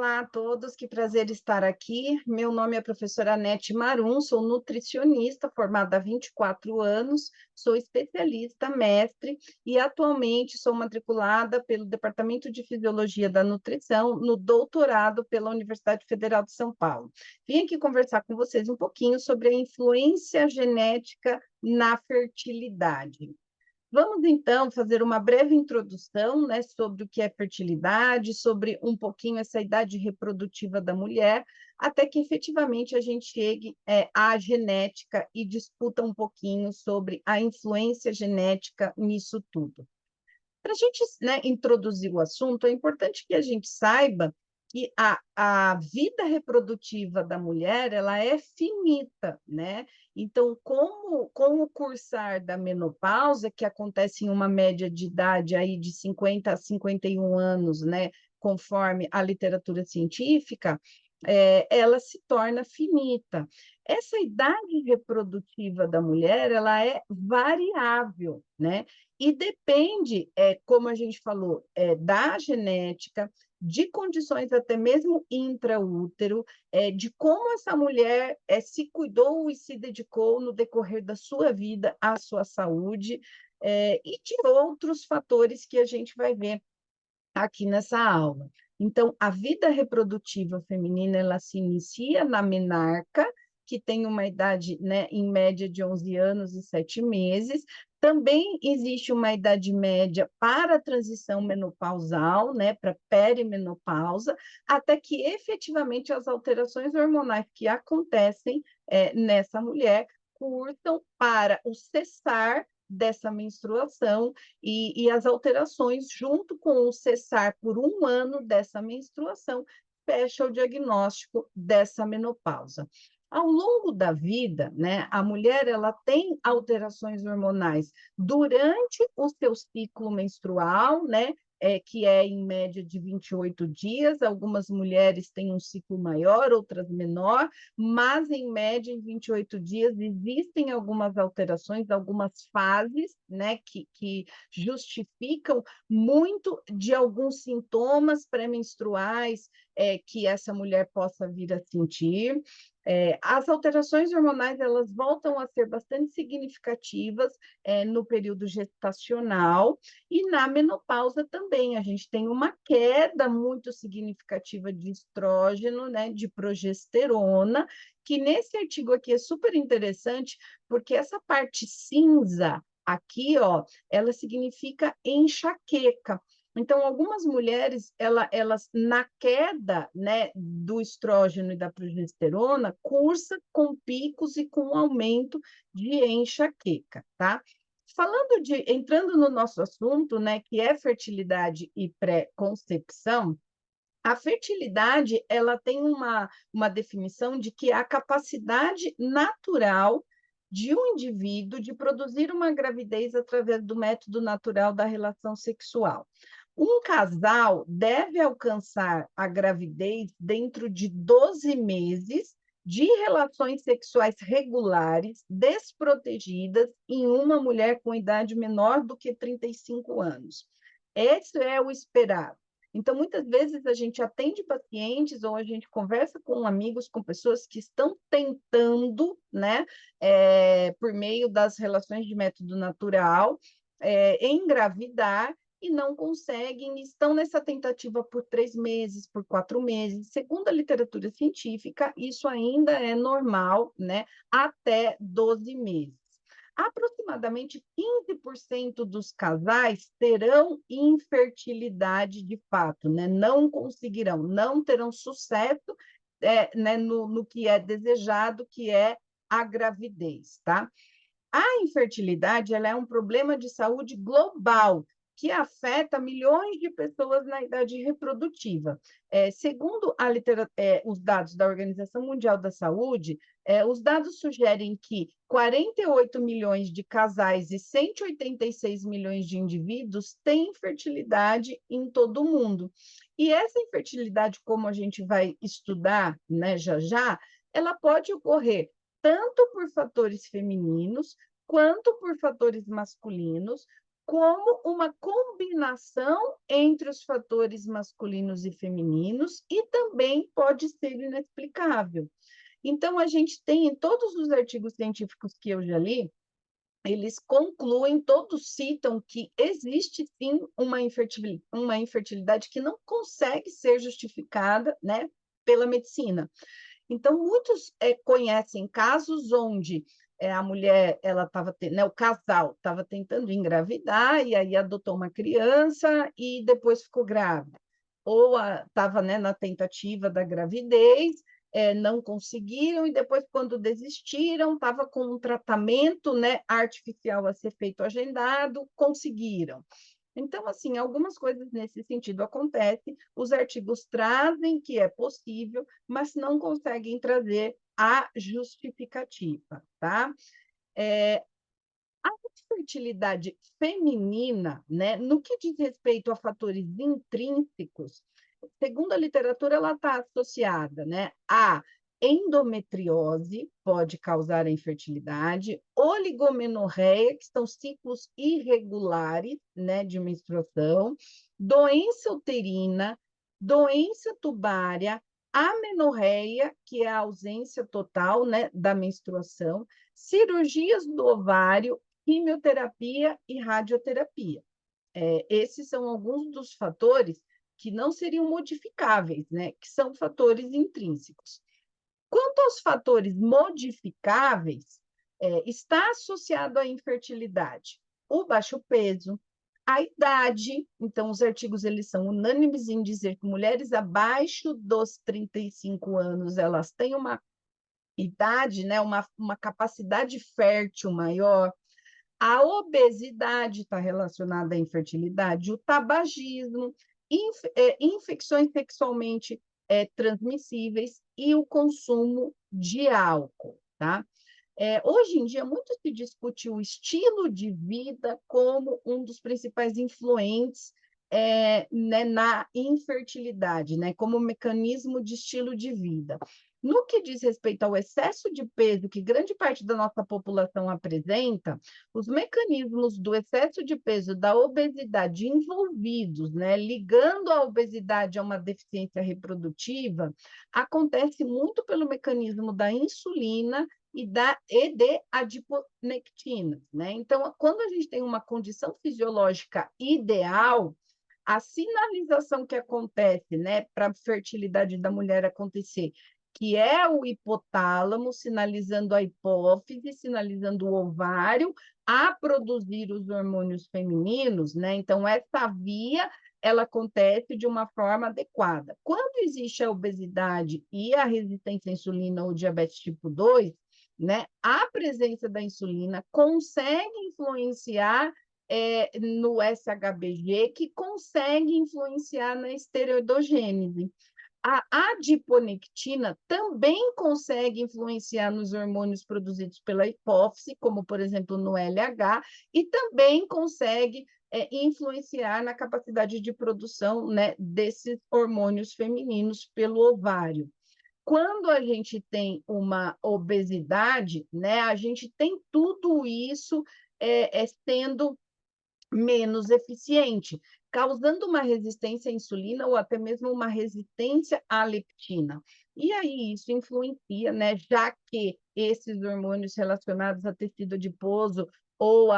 Olá a todos, que prazer estar aqui. Meu nome é professora Anete Marum, sou nutricionista formada há 24 anos, sou especialista, mestre e atualmente sou matriculada pelo Departamento de Fisiologia da Nutrição no doutorado pela Universidade Federal de São Paulo. Vim aqui conversar com vocês um pouquinho sobre a influência genética na fertilidade. Vamos, então, fazer uma breve introdução, né, sobre o que é fertilidade, sobre um pouquinho essa idade reprodutiva da mulher, até que efetivamente a gente chegue à genética e discuta um pouquinho sobre a influência genética nisso tudo. Para a gente, né, introduzir o assunto, é importante que a gente saiba que a vida reprodutiva da mulher ela é finita, né? Então, com o cursar da menopausa, que acontece em uma média de idade aí de 50 a 51 anos, né, conforme a literatura científica, ela se torna finita. Essa idade reprodutiva da mulher, ela é variável, né? E depende, como a gente falou, da genética, de condições até mesmo intraútero, de como essa mulher se cuidou e se dedicou no decorrer da sua vida à sua saúde, e de outros fatores que a gente vai ver aqui nessa aula. Então, a vida reprodutiva feminina, ela se inicia na menarca, que tem uma idade, né, em média de 11 anos e 7 meses. Também existe uma idade média para a transição menopausal, né, para perimenopausa, até que efetivamente as alterações hormonais que acontecem nessa mulher curtam para o cessar dessa menstruação e as alterações, junto com o cessar por um ano dessa menstruação, fecha o diagnóstico dessa menopausa. Ao longo da vida, né, a mulher ela tem alterações hormonais durante o seu ciclo menstrual, né, que é em média de 28 dias. Algumas mulheres têm um ciclo maior, outras menor, mas em média, em 28 dias, existem algumas alterações, algumas fases, né, que justificam muito de alguns sintomas pré-menstruais que essa mulher possa vir a sentir. As alterações hormonais elas voltam a ser bastante significativas no período gestacional e na menopausa também. A gente tem uma queda muito significativa de estrógeno, né, de progesterona, que nesse artigo aqui é super interessante, porque essa parte cinza aqui, ó, ela significa enxaqueca. Então, algumas mulheres, elas na queda, né, do estrógeno e da progesterona, cursa com picos e com aumento de enxaqueca, tá? Entrando no nosso assunto, né, que é fertilidade e pré-concepção, a fertilidade, ela tem uma definição de que é a capacidade natural de um indivíduo de produzir uma gravidez através do método natural da relação sexual. Um casal deve alcançar a gravidez dentro de 12 meses de relações sexuais regulares, desprotegidas, em uma mulher com idade menor do que 35 anos. Esse é o esperado. Então, muitas vezes a gente atende pacientes ou a gente conversa com amigos, com pessoas que estão tentando, né, por meio das relações de método natural, engravidar e não conseguem, estão nessa tentativa por 3 meses, por 4 meses. Segundo a literatura científica, isso ainda é normal, né, até 12 meses. Aproximadamente 15% dos casais terão infertilidade de fato, né? Não conseguirão, não terão sucesso né, no que é desejado, que é a gravidez, tá? A infertilidade ela é um problema de saúde global que afeta milhões de pessoas na idade reprodutiva. Segundo os dados da Organização Mundial da Saúde, os dados sugerem que 48 milhões de casais e 186 milhões de indivíduos têm infertilidade em todo o mundo. E essa infertilidade, como a gente vai estudar, né, já já, ela pode ocorrer tanto por fatores femininos, quanto por fatores masculinos, como uma combinação entre os fatores masculinos e femininos, e também pode ser inexplicável. Então, a gente tem em todos os artigos científicos que eu já li, eles concluem, todos citam que existe sim uma infertilidade que não consegue ser justificada, né, pela medicina. Então, muitos conhecem casos onde a mulher, ela estava, né, o casal estava tentando engravidar e aí adotou uma criança e depois ficou grávida. Ou estava, né, na tentativa da gravidez, não conseguiram, e depois, quando desistiram, estava com um tratamento, né, artificial a ser feito agendado, conseguiram. Então, assim, algumas coisas nesse sentido acontecem, os artigos trazem que é possível, mas não conseguem trazer a justificativa, tá? A fertilidade feminina, né, no que diz respeito a fatores intrínsecos, segundo a literatura, ela está associada, né, a endometriose, pode causar a infertilidade, oligomenorreia, que são ciclos irregulares, né, de menstruação, doença uterina, doença tubária, amenorreia, que é a ausência total, né, da menstruação, cirurgias do ovário, quimioterapia e radioterapia. Esses são alguns dos fatores que não seriam modificáveis, né? Que são fatores intrínsecos. Quanto aos fatores modificáveis, está associado à infertilidade o baixo peso, a idade. Então, os artigos eles são unânimes em dizer que mulheres abaixo dos 35 anos, elas têm uma idade, né, uma capacidade fértil maior. A obesidade está relacionada à infertilidade, o tabagismo, infecções sexualmente transmissíveis e o consumo de álcool, tá? Hoje em dia, muito se discute o estilo de vida como um dos principais influentes né, na infertilidade, né, como mecanismo de estilo de vida. No que diz respeito ao excesso de peso que grande parte da nossa população apresenta, os mecanismos do excesso de peso, da obesidade envolvidos, né, ligando a obesidade a uma deficiência reprodutiva, acontece muito pelo mecanismo da insulina e de adiponectina, né? Então, quando a gente tem uma condição fisiológica ideal, a sinalização que acontece, né, para a fertilidade da mulher acontecer, que é o hipotálamo sinalizando a hipófise, sinalizando o ovário a produzir os hormônios femininos, né? Então, essa via ela acontece de uma forma adequada. Quando existe a obesidade e a resistência à insulina ou diabetes tipo 2, né, a presença da insulina consegue influenciar no SHBG, que consegue influenciar na esteroidogênese. A adiponectina também consegue influenciar nos hormônios produzidos pela hipófise, como, por exemplo, no LH, e também consegue influenciar na capacidade de produção, né, desses hormônios femininos pelo ovário. Quando a gente tem uma obesidade, né, a gente tem tudo isso sendo menos eficiente, causando uma resistência à insulina ou até mesmo uma resistência à leptina. E aí isso influencia, né, já que esses hormônios relacionados a tecido adiposo ou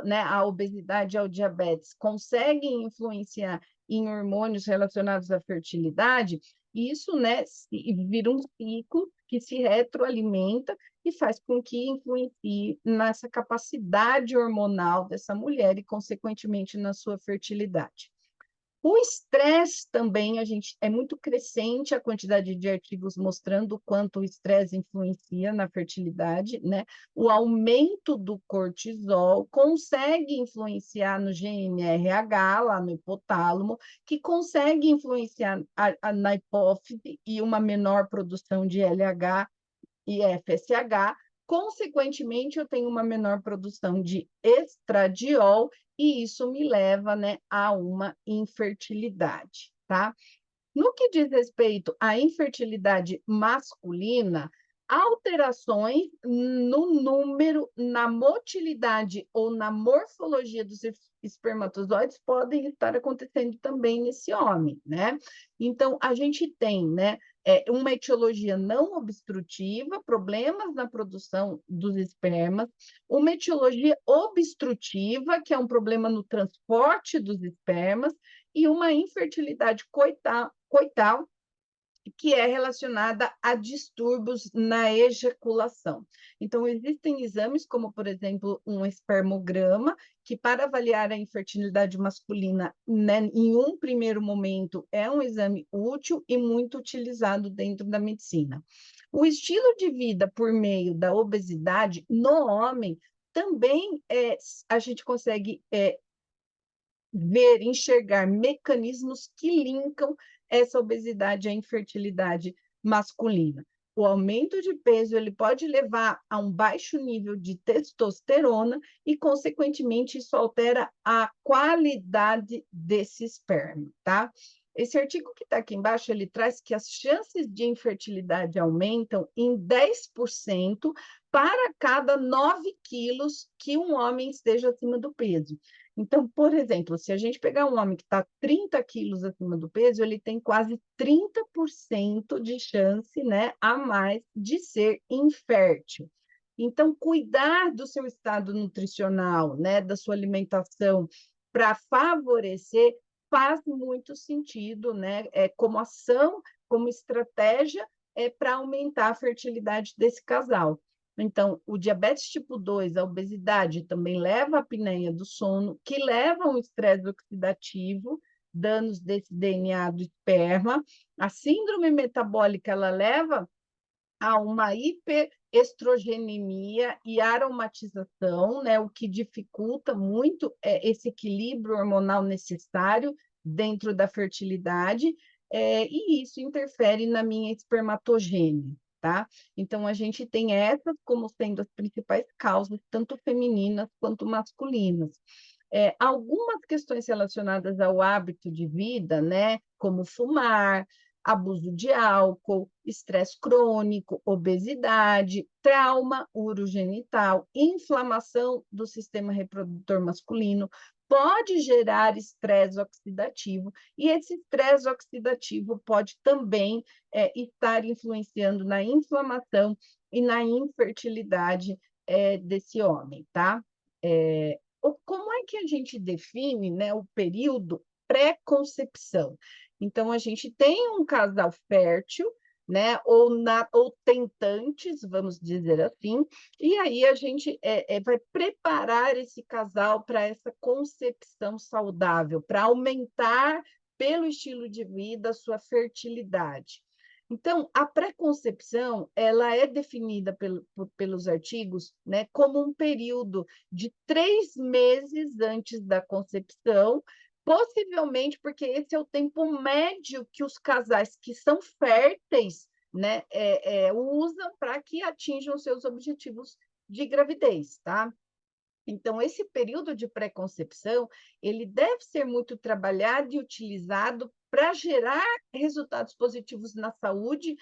né, a obesidade ao diabetes conseguem influenciar em hormônios relacionados à fertilidade, isso, né, vira um ciclo que se retroalimenta e faz com que influencie nessa capacidade hormonal dessa mulher e, consequentemente, na sua fertilidade. O estresse também, a gente é muito crescente a quantidade de artigos mostrando o quanto o estresse influencia na fertilidade, né? O aumento do cortisol consegue influenciar no GNRH, lá no hipotálamo, que consegue influenciar na hipófise e uma menor produção de LH e FSH, consequentemente, eu tenho uma menor produção de estradiol, e isso me leva, né, a uma infertilidade, tá? No que diz respeito à infertilidade masculina, alterações no número, na motilidade ou na morfologia dos espermatozoides podem estar acontecendo também nesse homem, né? Então, a gente tem, né, uma etiologia não obstrutiva, problemas na produção dos espermas, uma etiologia obstrutiva, que é um problema no transporte dos espermas, e uma infertilidade coital, que é relacionada a distúrbios na ejaculação. Então, existem exames, como, por exemplo, um espermograma, que para avaliar a infertilidade masculina, né, em um primeiro momento, é um exame útil e muito utilizado dentro da medicina. O estilo de vida por meio da obesidade no homem também a gente consegue ver, enxergar mecanismos que linkam essa obesidade à infertilidade masculina. O aumento de peso ele pode levar a um baixo nível de testosterona e, consequentemente, isso altera a qualidade desse esperma, tá? Esse artigo que está aqui embaixo, ele traz que as chances de infertilidade aumentam em 10% para cada 9 quilos que um homem esteja acima do peso. Então, por exemplo, se a gente pegar um homem que está 30 quilos acima do peso, ele tem quase 30% de chance, né, a mais de ser infértil. Então, cuidar do seu estado nutricional, né, da sua alimentação, para favorecer, faz muito sentido, né, como ação, como estratégia, para aumentar a fertilidade desse casal. Então, o diabetes tipo 2, a obesidade, também leva à apneia do sono, que leva a um estresse oxidativo, danos desse DNA do esperma. A síndrome metabólica, ela leva a uma hiperestrogenemia e aromatização, né, o que dificulta muito esse equilíbrio hormonal necessário dentro da fertilidade, e isso interfere na minha espermatogênese, tá? Então, a gente tem essas como sendo as principais causas, tanto femininas quanto masculinas. Algumas questões relacionadas ao hábito de vida, né, como fumar, abuso de álcool, estresse crônico, obesidade, trauma urogenital, inflamação do sistema reprodutor masculino, pode gerar estresse oxidativo, e esse estresse oxidativo pode também estar influenciando na inflamação e na infertilidade desse homem, tá? Como é que a gente define, né, o período pré-concepção? Então, a gente tem um casal fértil, né, ou tentantes, vamos dizer assim, e aí a gente vai preparar esse casal para essa concepção saudável, para aumentar, pelo estilo de vida, a sua fertilidade. Então, a pré-concepção, ela é definida pelos artigos, né, como um período de 3 meses antes da concepção, possivelmente porque esse é o tempo médio que os casais que são férteis, né, usam para que atinjam seus objetivos de gravidez, tá? Então, esse período de pré-concepção, ele deve ser muito trabalhado e utilizado para gerar resultados positivos na saúde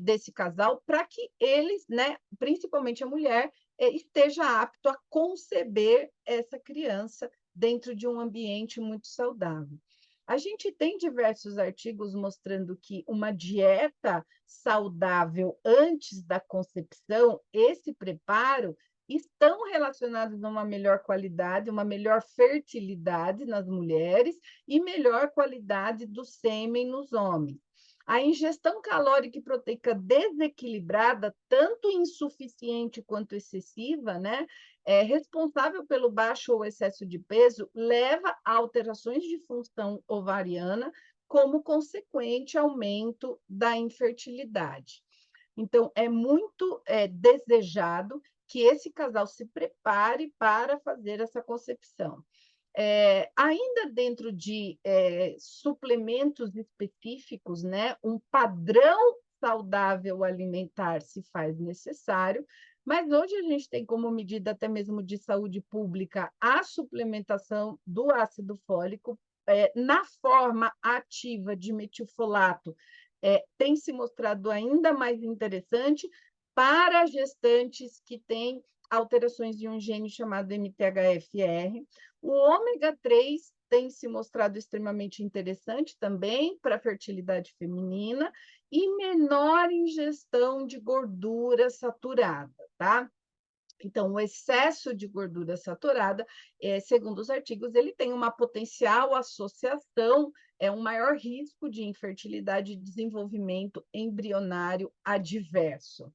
desse casal, para que eles, né, principalmente a mulher, esteja apto a conceber essa criança dentro de um ambiente muito saudável. A gente tem diversos artigos mostrando que uma dieta saudável antes da concepção, esse preparo, estão relacionados a uma melhor qualidade, uma melhor fertilidade nas mulheres e melhor qualidade do sêmen nos homens. A ingestão calórica e proteica desequilibrada, tanto insuficiente quanto excessiva, né, responsável pelo baixo ou excesso de peso, leva a alterações de função ovariana, como consequente aumento da infertilidade. Então, é muito desejado que esse casal se prepare para fazer essa concepção. Ainda dentro de suplementos específicos, né, um padrão saudável alimentar se faz necessário, mas hoje a gente tem como medida até mesmo de saúde pública a suplementação do ácido fólico na forma ativa de metilfolato, tem se mostrado ainda mais interessante, para gestantes que têm alterações de um gene chamado MTHFR. O ômega 3 tem se mostrado extremamente interessante também para a fertilidade feminina e menor ingestão de gordura saturada, tá? Então, o excesso de gordura saturada, segundo os artigos, ele tem uma potencial associação, um maior risco de infertilidade e desenvolvimento embrionário adverso.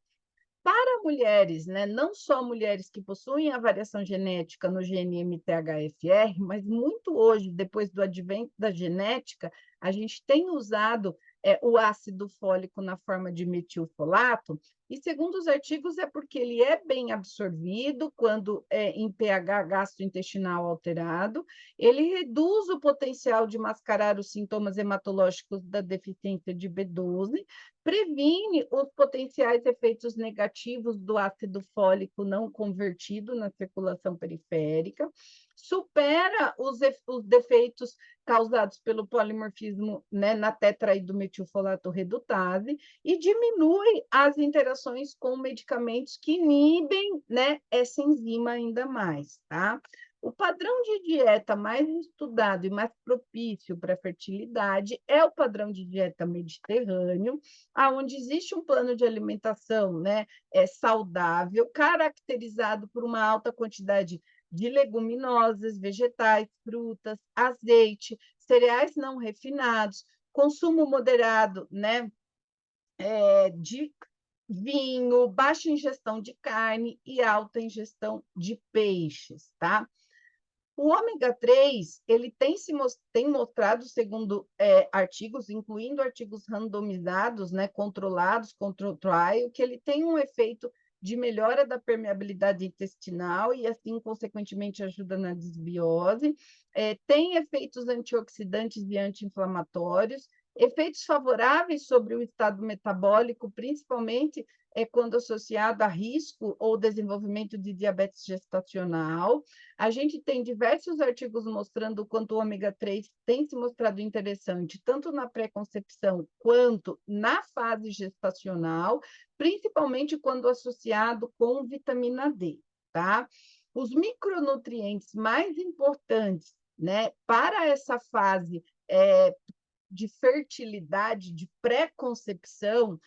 Para mulheres, né, não só mulheres que possuem a variação genética no gene MTHFR, mas muito hoje, depois do advento da genética, a gente tem usado o ácido fólico na forma de metilfolato, e segundo os artigos, é porque ele é bem absorvido quando é em pH gastrointestinal alterado, ele reduz o potencial de mascarar os sintomas hematológicos da deficiência de B12, previne os potenciais efeitos negativos do ácido fólico não convertido na circulação periférica, supera os defeitos causados pelo polimorfismo, né, na tetraidrometilfolato redutase e diminui as interações com medicamentos que inibem, né, essa enzima ainda mais, tá? O padrão de dieta mais estudado e mais propício para a fertilidade é o padrão de dieta mediterrâneo, onde existe um plano de alimentação, né, saudável, caracterizado por uma alta quantidade de leguminosas, vegetais, frutas, azeite, cereais não refinados, consumo moderado, né, de vinho, baixa ingestão de carne e alta ingestão de peixes, tá? O ômega 3, ele tem mostrado, segundo artigos, incluindo artigos randomizados, né, controlados, control trial, que ele tem um efeito de melhora da permeabilidade intestinal e, assim, consequentemente, ajuda na desbiose. Tem efeitos antioxidantes e anti-inflamatórios, efeitos favoráveis sobre o estado metabólico, principalmente quando associado a risco ou desenvolvimento de diabetes gestacional. A gente tem diversos artigos mostrando o quanto o ômega 3 tem se mostrado interessante, tanto na pré-concepção quanto na fase gestacional, principalmente quando associado com vitamina D, tá? Os micronutrientes mais importantes, né, para essa fase de fertilidade, de pré-concepção,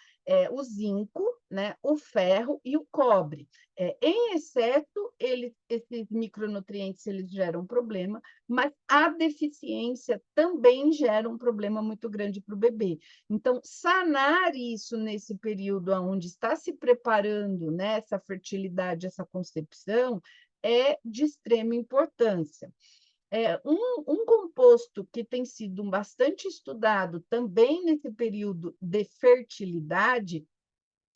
o zinco, né, o ferro e o cobre. Em excesso, esses micronutrientes eles geram problema, mas a deficiência também gera um problema muito grande para o bebê. Então, sanar isso nesse período onde está se preparando, né, essa fertilidade, essa concepção, é de extrema importância. Um composto que tem sido bastante estudado também nesse período de fertilidade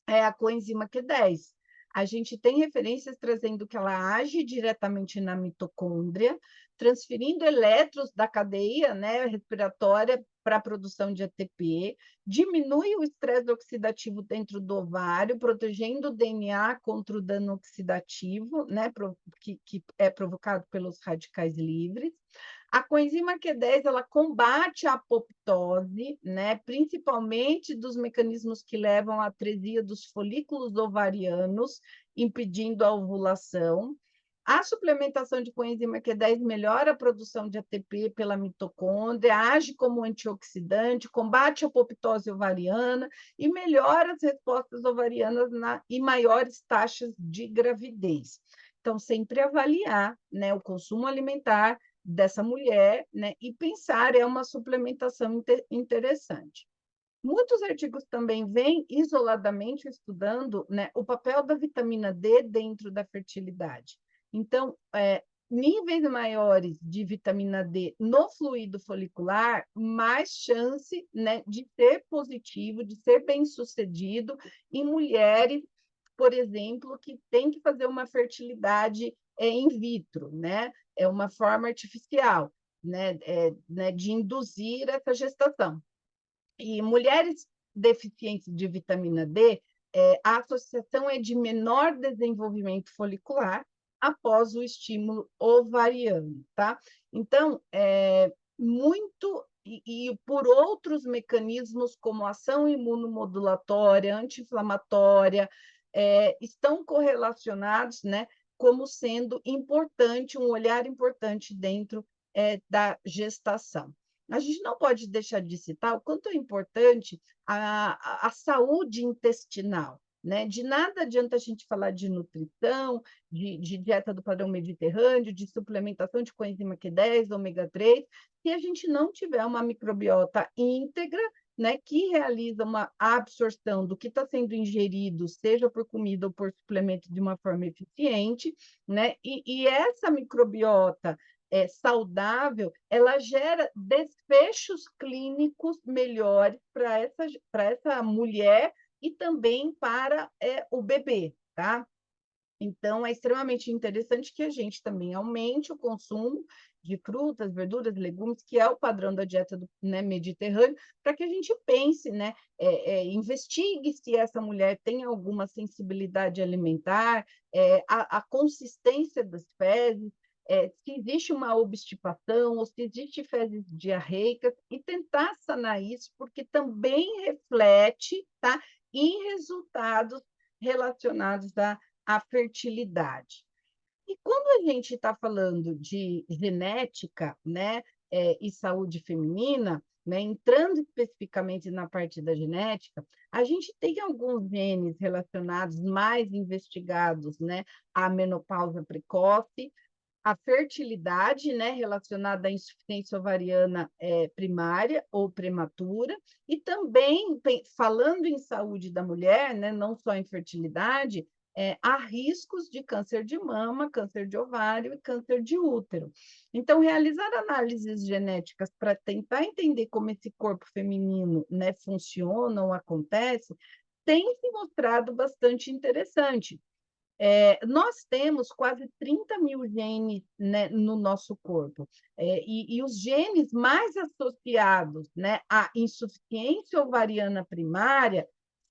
é a coenzima Q10. A gente tem referências trazendo que ela age diretamente na mitocôndria, transferindo elétrons da cadeia, né, respiratória para a produção de ATP, diminui o estresse oxidativo dentro do ovário, protegendo o DNA contra o dano oxidativo, né, que é provocado pelos radicais livres. A coenzima Q10 ela combate a apoptose, né, principalmente dos mecanismos que levam à atresia dos folículos ovarianos, impedindo a ovulação. A suplementação de coenzima Q10 melhora a produção de ATP pela mitocôndria, age como antioxidante, combate a apoptose ovariana e melhora as respostas ovarianas e maiores taxas de gravidez. Então, sempre avaliar, né, o consumo alimentar dessa mulher, né, e pensar uma suplementação interessante. Muitos artigos também vêm isoladamente estudando, né, o papel da vitamina D dentro da fertilidade. Então, níveis maiores de vitamina D no fluido folicular, mais chance, né, de ser positivo, de ser bem-sucedido em mulheres, por exemplo, que têm que fazer uma fertilidade in vitro, né? É uma forma artificial, né, de induzir essa gestação. E mulheres deficientes de vitamina D, a associação é de menor desenvolvimento folicular após o estímulo ovariano, tá? Então, muito e por outros mecanismos como ação imunomodulatória, anti-inflamatória, estão correlacionados, né, como sendo importante, um olhar importante dentro da gestação. A gente não pode deixar de citar o quanto é importante a saúde intestinal, né? De nada adianta a gente falar de nutrição, de dieta do padrão mediterrâneo, de suplementação de coenzima Q10, ômega 3, se a gente não tiver uma microbiota íntegra, né, que realiza uma absorção do que está sendo ingerido, seja por comida ou por suplemento, de uma forma eficiente, né? E essa microbiota saudável, ela gera desfechos clínicos melhores para essa mulher e também para o bebê, tá? Então, é extremamente interessante que a gente também aumente o consumo de frutas, verduras, legumes, que é o padrão da dieta do, né, mediterrâneo, para que a gente pense, né, investigue se essa mulher tem alguma sensibilidade alimentar, a consistência das fezes, se existe uma obstipação ou se existe fezes diarreicas, e tentar sanar isso, porque também reflete, tá, em resultados relacionados à fertilidade. E quando a gente está falando de genética, né, e saúde feminina, né, entrando especificamente na parte da genética, a gente tem alguns genes relacionados mais investigados, né, à menopausa precoce, à fertilidade, né, relacionada à insuficiência ovariana primária ou prematura, e também, falando em saúde da mulher, né, não só em fertilidade, há riscos de câncer de mama, câncer de ovário e câncer de útero. Então, realizar análises genéticas para tentar entender como esse corpo feminino, né, funciona ou acontece, tem se mostrado bastante interessante. Nós temos quase 30 mil genes, né, no nosso corpo, e os genes mais associados, né, à insuficiência ovariana primária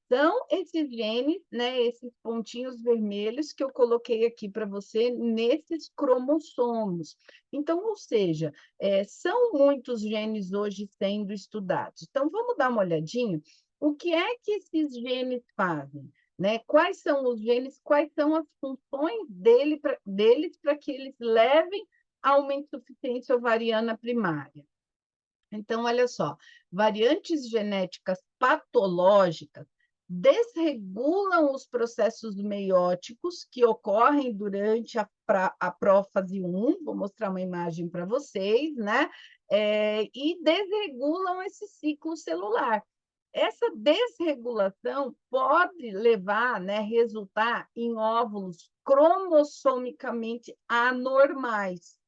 são esses genes, né, esses pontinhos vermelhos que eu coloquei aqui para você nesses cromossomos. Então, ou seja, são muitos genes hoje sendo estudados. Então, vamos dar uma olhadinha. O que é que esses genes fazem? Né? Quais são os genes, quais são as funções deles para que eles levem a uma insuficiência ovariana primária? Então, olha só, variantes genéticas patológicas desregulam os processos meióticos que ocorrem durante a prófase 1, vou mostrar uma imagem para vocês, né? E desregulam esse ciclo celular. Essa desregulação pode levar, né, resultar em óvulos cromossomicamente anormais.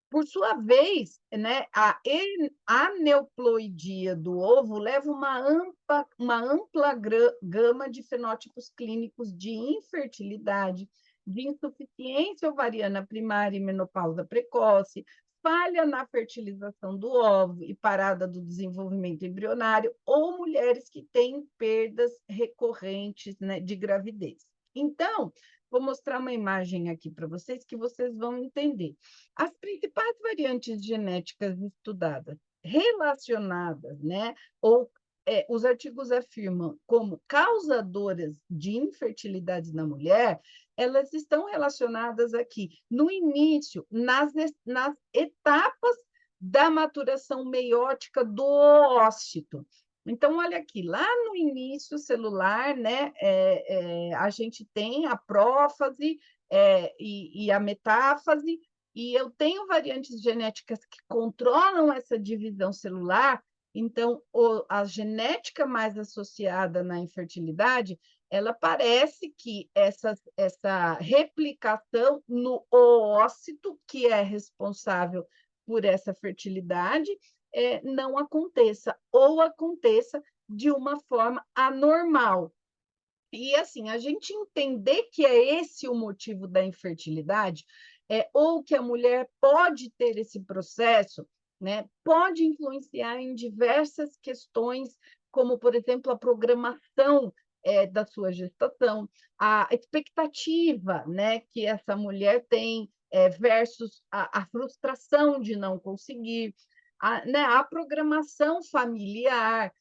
Por sua vez, né, a aneuploidia do ovo leva uma ampla gama de fenótipos clínicos de infertilidade, de insuficiência ovariana primária e menopausa precoce, falha na fertilização do óvulo e parada do desenvolvimento embrionário, ou mulheres que têm perdas recorrentes, né, de gravidez. Então, vou mostrar uma imagem aqui para vocês que vocês vão entender. As principais variantes genéticas estudadas relacionadas, né, ou os artigos afirmam como causadoras de infertilidade na mulher, elas estão relacionadas aqui no início, nas etapas da maturação meiótica do ócito. Então, olha aqui, lá no início celular, né, a gente tem a prófase e a metáfase, e eu tenho variantes genéticas que controlam essa divisão celular, então a genética mais associada na infertilidade, ela parece que essa replicação no oócito, que é responsável por essa fertilidade, não aconteça, ou aconteça de uma forma anormal. E assim, a gente entender que é esse o motivo da infertilidade, ou que a mulher pode ter esse processo, né, pode influenciar em diversas questões, como, por exemplo, a programação da sua gestação, a expectativa, né, que essa mulher tem versus a frustração de não conseguir, né, a programação familiar,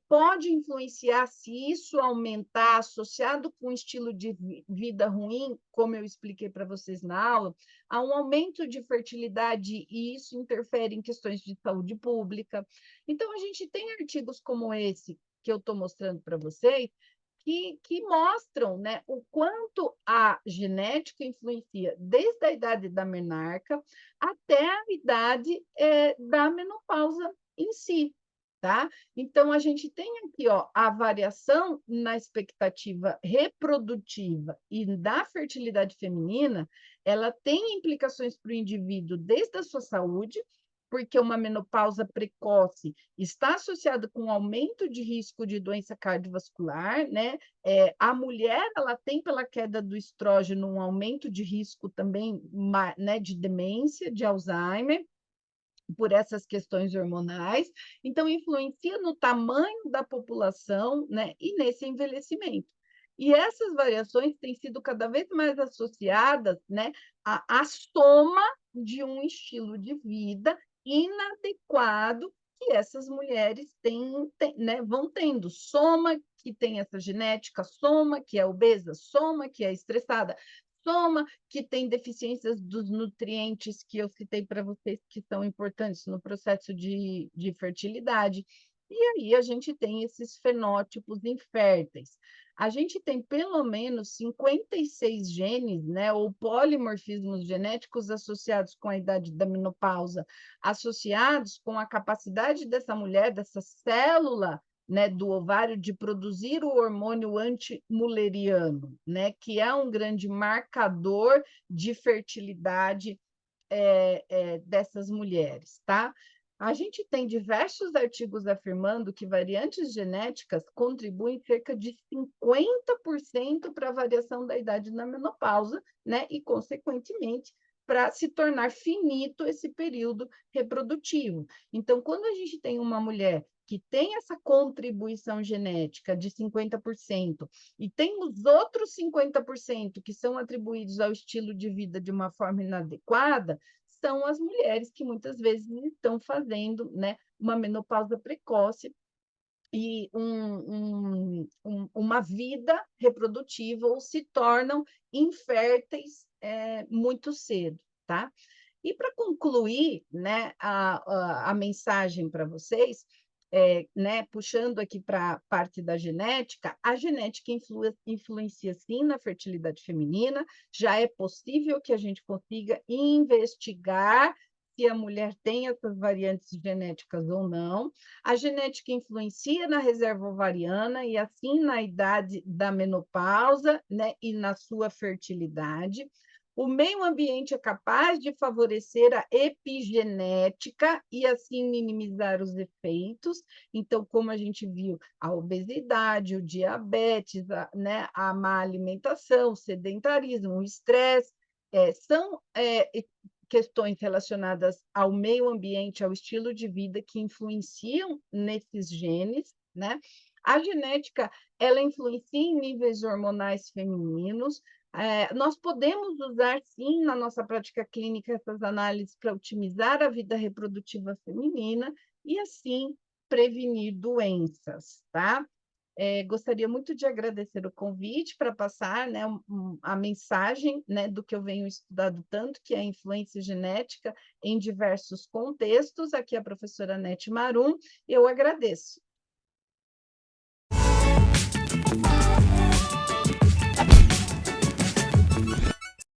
pode influenciar se isso aumentar, associado com um estilo de vida ruim, como eu expliquei para vocês na aula, há um aumento de fertilidade e isso interfere em questões de saúde pública. Então, a gente tem artigos como esse que eu estou mostrando para vocês, que mostram, né, o quanto a genética influencia desde a idade da menarca até a idade da menopausa em si, tá? Então, a gente tem aqui, ó, a variação na expectativa reprodutiva e da fertilidade feminina, ela tem implicações para o indivíduo desde a sua saúde, porque uma menopausa precoce está associada com um aumento de risco de doença cardiovascular, né? A mulher, ela tem, pela queda do estrógeno, um aumento de risco também, né, de demência, de Alzheimer, por essas questões hormonais, então influencia no tamanho da população, né, e nesse envelhecimento. E essas variações têm sido cada vez mais associadas, né, à soma de um estilo de vida inadequado que essas mulheres né, vão tendo. Soma que tem essa genética, soma que é obesa, soma que é estressada, soma que tem deficiências dos nutrientes que eu citei para vocês, que são importantes no processo de fertilidade. E aí a gente tem esses fenótipos inférteis. A gente tem pelo menos 56 genes, né, ou polimorfismos genéticos associados com a idade da menopausa, associados com a capacidade dessa mulher, dessa célula, né, do ovário de produzir o hormônio antimuleriano, né, que é um grande marcador de fertilidade dessas mulheres, tá? A gente tem diversos artigos afirmando que variantes genéticas contribuem cerca de 50% para a variação da idade na menopausa, né? E, consequentemente, para se tornar finito esse período reprodutivo. Então, quando a gente tem uma mulher que tem essa contribuição genética de 50%, e tem os outros 50% que são atribuídos ao estilo de vida de uma forma inadequada, são as mulheres que muitas vezes estão fazendo, né, uma menopausa precoce e uma vida reprodutiva ou se tornam inférteis muito cedo, tá? E para concluir, né, a mensagem para vocês, né, puxando aqui para a parte da genética, a genética influencia sim na fertilidade feminina, já é possível que a gente consiga investigar se a mulher tem essas variantes genéticas ou não. A genética influencia na reserva ovariana e assim na idade da menopausa, né, e na sua fertilidade. O meio ambiente é capaz de favorecer a epigenética e assim minimizar os efeitos. Então, como a gente viu, a obesidade, o diabetes, né, a má alimentação, o sedentarismo, o estresse, são questões relacionadas ao meio ambiente, ao estilo de vida que influenciam nesses genes, né? A genética, ela influencia em níveis hormonais femininos. Nós podemos usar, sim, na nossa prática clínica, essas análises para otimizar a vida reprodutiva feminina e, assim, prevenir doenças, tá? Gostaria muito de agradecer o convite para passar, né, a mensagem, né, do que eu venho estudando tanto, que é a influência genética em diversos contextos. Aqui é a professora Nete Marum, eu agradeço.